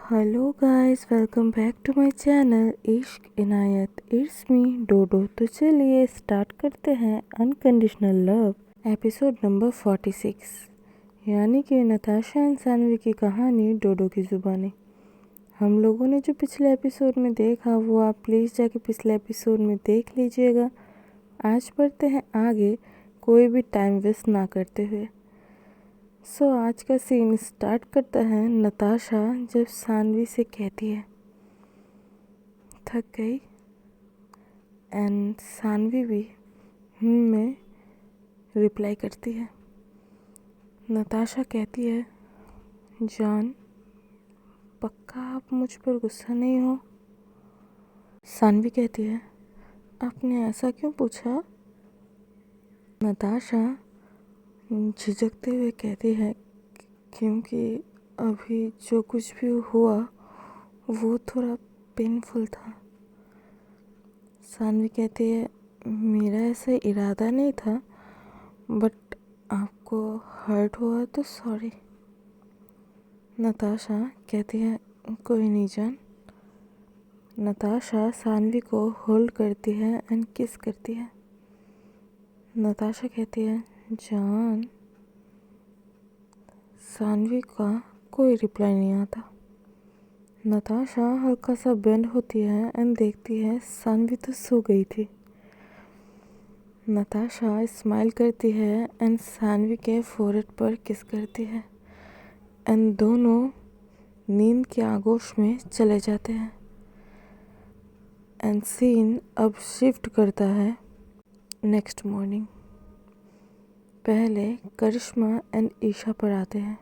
Hello guys, welcome back to my channel Ishq Inayat. It's me डोडो। तो चलिए start करते हैं अनकंडीशनल लव एपिसोड नंबर 46, यानी कि नताशा एंड सानवी की कहानी डोडो की ज़ुबानी। हम लोगों ने जो पिछले एपिसोड में देखा वो आप प्लीज़ जाके पिछले एपिसोड में देख लीजिएगा। आज बढ़ते हैं आगे, कोई भी टाइम वेस्ट ना करते हुए। आज का सीन स्टार्ट करता है नताशा जब सानवी से कहती है थक गई, एंड सानवी भी में रिप्लाई करती है। नताशा कहती है, जान पक्का आप मुझ पर गुस्सा नहीं हो? सानवी कहती है, आपने ऐसा क्यों पूछा? नताशा झिझकते हुए कहती है, क्योंकि अभी जो कुछ भी हुआ वो थोड़ा पेनफुल था। सानवी कहती है, मेरा ऐसा इरादा नहीं था, बट आपको हर्ट हुआ तो सॉरी। नताशा कहती है, कोई नहीं जान। नताशा सानवी को होल्ड करती है एंड किस करती है। नताशा कहती है, जान। सानवी का कोई रिप्लाई नहीं आता। नताशा हल्का सा बेंड होती है एंड देखती है सानवी तो सो गई थी। नताशा स्माइल करती है एंड सानवी के फोरहेड पर किस करती है एंड दोनों नींद के आगोश में चले जाते हैं। एंड सीन अब शिफ्ट करता है नेक्स्ट मॉर्निंग। पहले करिश्मा एंड ईशा पर आते हैं।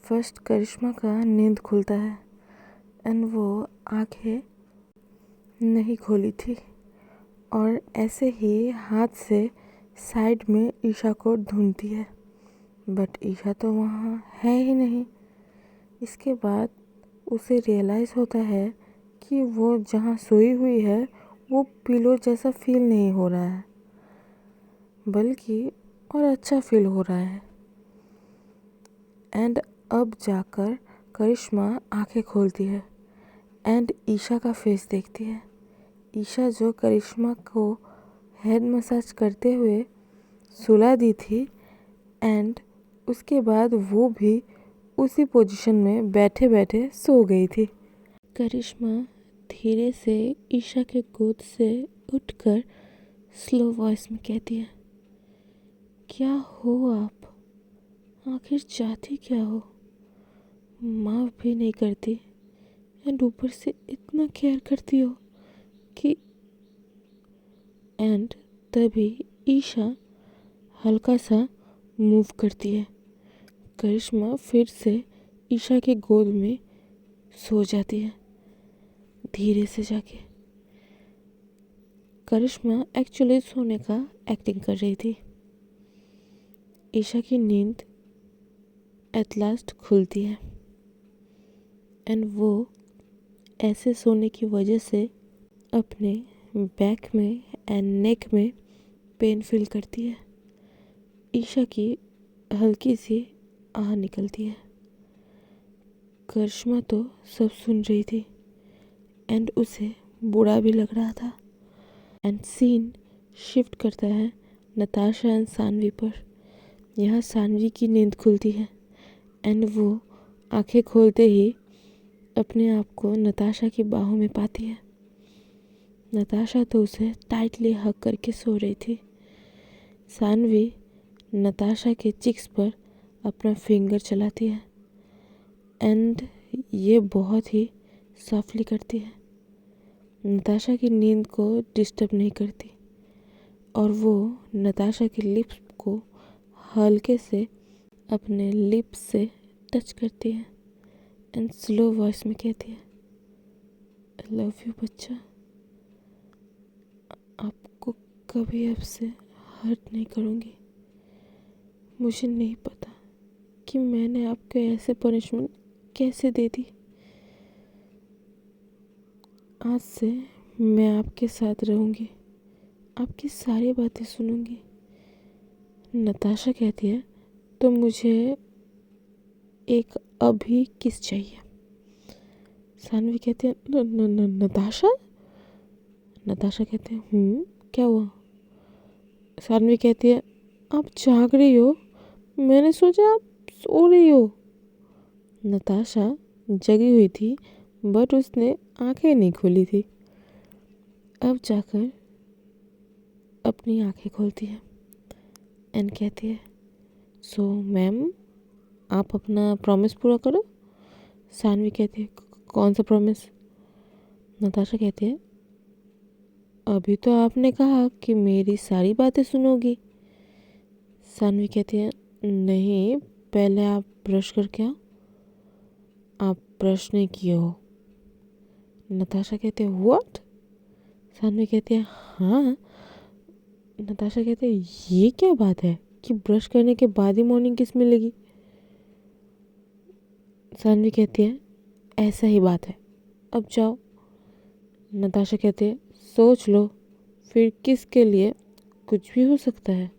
फर्स्ट करिश्मा का नींद खुलता है एंड वो आंखें नहीं खोली थी और ऐसे ही हाथ से साइड में ईशा को ढूंढती है, बट ईशा तो वहाँ है ही नहीं। इसके बाद उसे रियलाइज़ होता है कि वो जहाँ सोई हुई है वो पिलो जैसा फील नहीं हो रहा है, बल्कि और अच्छा फील हो रहा है। एंड अब जाकर करिश्मा आंखें खोलती है एंड ईशा का फेस देखती है। ईशा जो करिश्मा को हेड मसाज करते हुए सुला दी थी एंड उसके बाद वो भी उसी पोजीशन में बैठे बैठे सो गई थी। करिश्मा धीरे से ईशा के गोद से उठकर स्लो वॉइस में कहती है, क्या हो आप? आखिर चाहती क्या हो? माफ़ भी नहीं करती एंड ऊपर से इतना केयर करती हो कि। एंड तभी ईशा हल्का सा मूव करती है। करिश्मा फिर से ईशा के गोद में सो जाती है धीरे से जाके। करिश्मा एक्चुअली सोने का एक्टिंग कर रही थी। ईशा की नींद एट लास्ट खुलती है एंड वो ऐसे सोने की वजह से अपने बैक में एंड नेक में पेन फील करती है। ईशा की हल्की सी आह निकलती है। करिश्मा तो सब सुन रही थी एंड उसे बुरा भी लग रहा था। एंड सीन शिफ्ट करता है नताशा एंड सानवी पर। यहाँ सानवी की नींद खुलती है एंड वो आंखें खोलते ही अपने आप को नताशा की बाहों में पाती है। नताशा तो उसे टाइटली हग करके सो रही थी। सानवी नताशा के चिक्स पर अपना फिंगर चलाती है एंड ये बहुत ही सॉफ्टली करती है। नताशा की नींद को डिस्टर्ब नहीं करती और वो नताशा की लिप्स को हल्के से अपने लिप्स से टच करती है एंड स्लो वॉइस में कहती है, आई लव यू बच्चा। आपको कभी अब से हर्ट नहीं करूँगी। मुझे नहीं पता कि मैंने आपको ऐसे पनिशमेंट कैसे दे दी। आज से मैं आपके साथ रहूँगी, आपकी सारी बातें सुनूँगी। नताशा कहती है, तो मुझे एक अभी किस चाहिए। सानवी कहती है नताशा। नताशा कहते हैं क्या हुआ? सानवी कहती है आप जाग रही हो, मैंने सोचा आप सो रही हो। नताशा जगी हुई थी बट उसने आंखें नहीं खोली थी। अब जाकर अपनी आंखें खोलती है एंड कहती है सो मैम आप अपना प्रॉमिस पूरा करो। सानवी कहती है कौन सा प्रॉमिस? नताशा कहती है अभी तो आपने कहा कि मेरी सारी बातें सुनोगी। सानवी कहती है नहीं, पहले आप ब्रश करके आओ। आप ब्रश नहीं किए हो। नताशा कहती है व्हाट? सानवी कहती है हाँ। नताशा कहती है ये क्या बात है कि ब्रश करने के बाद ही मॉर्निंग किस मिलेगी? सानवी कहती है ऐसा ही बात है, अब जाओ। नताशा कहती है सोच लो, फिर किसके लिए कुछ भी हो सकता है।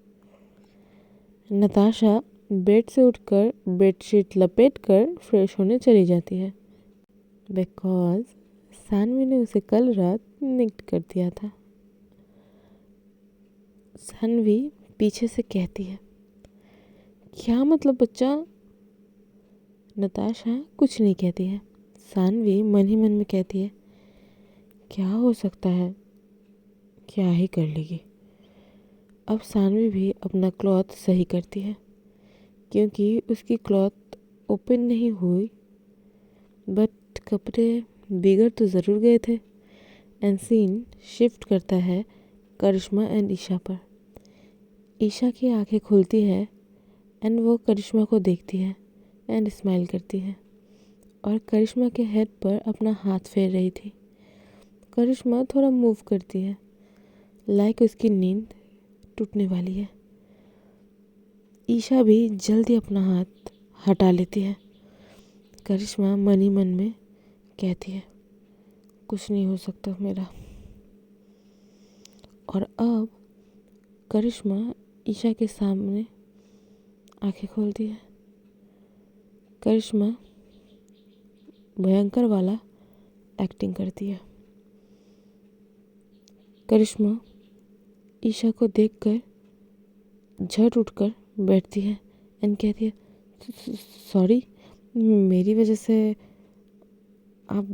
नताशा बेड से उठकर बेडशीट लपेटकर फ्रेश होने चली जाती है बिकॉज सानवी ने उसे कल रात निग्ट कर दिया था। सानवी पीछे से कहती है क्या मतलब बच्चा? नताशा कुछ नहीं कहती है। सानवी मन ही मन में कहती है क्या हो सकता है, क्या ही कर लेगी। अब सानवी भी अपना क्लॉथ सही करती है क्योंकि उसकी क्लॉथ ओपन नहीं हुई बट कपड़े बिगड़ तो ज़रूर गए थे। एंड सीन शिफ्ट करता है करिश्मा एंड ईशा पर। ईशा की आंखें खुलती है एंड वो करिश्मा को देखती है एंड स्माइल करती है और करिश्मा के हेड पर अपना हाथ फेर रही थी। करिश्मा थोड़ा मूव करती है लाइक उसकी नींद टूटने वाली है। ईशा भी जल्दी अपना हाथ हटा लेती है। करिश्मा मन ही मन में कहती है कुछ नहीं हो सकता मेरा। और अब करिश्मा ईशा के सामने आंखें खोलती है। करिश्मा भयंकर वाला एक्टिंग करती है। करिश्मा ईशा को देखकर झट उठकर बैठती है एंड कहती है सॉरी, मेरी वजह से आप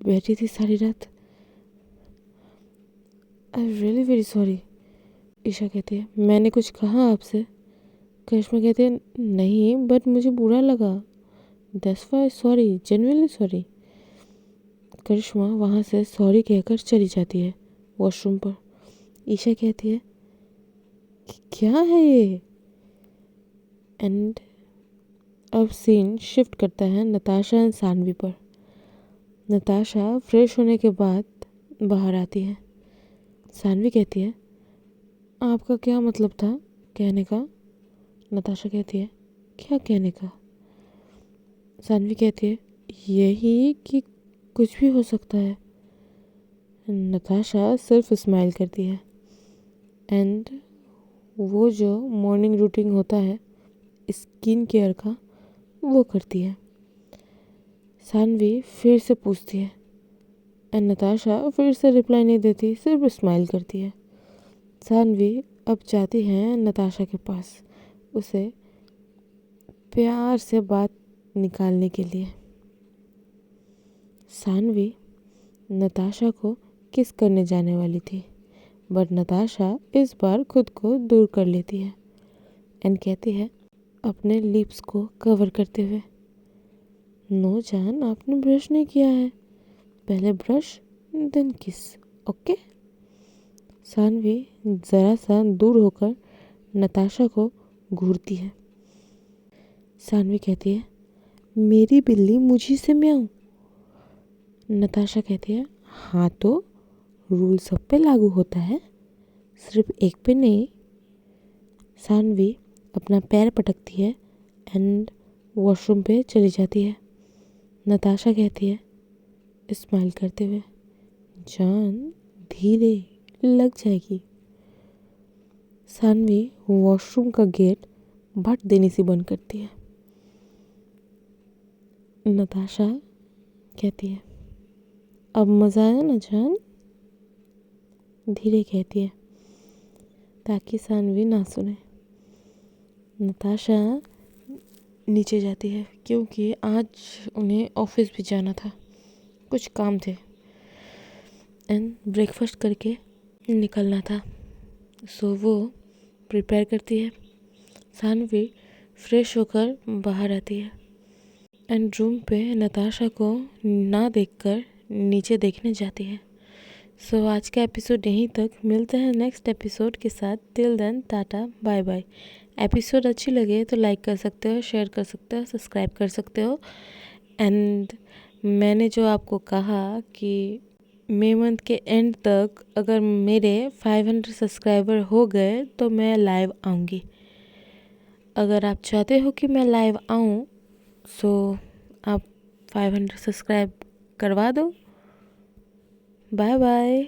बैठी थी सारी रात। I really very sorry. Isha कहती है मैंने कुछ कहा आपसे? करिश्मा कहती है नहीं बट मुझे बुरा लगा, that's why sorry, genuinely sorry. Karishma वहाँ से सॉरी कहकर चली जाती है वॉशरूम पर। ईशा कहती है क्या है ये? एंड अब सीन शिफ्ट करता है नताशा एंड सानवी पर। नताशा फ्रेश होने के बाद बाहर आती है। सानवी कहती है आपका क्या मतलब था कहने का? नताशा कहती है क्या कहने का? सानवी कहती है यही कि कुछ भी हो सकता है। नताशा सिर्फ स्माइल करती है एंड वो जो मॉर्निंग रूटीन होता है स्किन केयर का वो करती है। सानवी फिर से पूछती है एंड नताशा फिर से रिप्लाई नहीं देती, सिर्फ स्माइल करती है। सानवी अब जाती है नताशा के पास उसे प्यार से बात निकालने के लिए। सानवी नताशा को किस करने जाने वाली थी बट नताशा इस बार खुद को दूर कर लेती है एंड कहती है अपने लिप्स को कवर करते हुए नो जान, आपने ब्रश नहीं किया है, पहले ब्रश देन किस, ओके। सानवी ज़रा सा दूर होकर नताशा को घूरती है। सानवी कहती है मेरी बिल्ली मुझी से म्याऊं। नताशा कहती है हाँ तो रूल सब पे लागू होता है, सिर्फ एक पे नहीं। सानवी अपना पैर पटकती है एंड वॉशरूम पे चली जाती है। नताशा कहती है स्माइल करते हुए जान धीरे लग जाएगी। सानवी वॉशरूम का गेट भट देने से बंद करती है। नताशा कहती है, अब मज़ा आया ना जान? धीरे कहती है ताकि सानवी ना सुने। नताशा नीचे जाती है क्योंकि आज उन्हें ऑफिस भी जाना था, कुछ काम थे एंड ब्रेकफास्ट करके निकलना था। सो वो प्रिपेयर करती है। सानवी फ्रेश होकर बाहर आती है एंड रूम पे नताशा को ना देखकर नीचे देखने जाती है। सो आज का एपिसोड यहीं तक, मिलते हैं नेक्स्ट एपिसोड के साथ। Till then tata bye bye. Episode अच्छी लगे तो लाइक कर सकते हो, शेयर कर सकते हो, सब्सक्राइब कर सकते हो। एंड मैंने जो आपको कहा कि मई मंथ के एंड तक अगर मेरे 500 सब्सक्राइबर हो गए तो मैं लाइव आऊँगी। अगर आप चाहते हो कि मैं लाइव आऊँ सो आप 500 सब्सक्राइब करवा दो। Bye bye.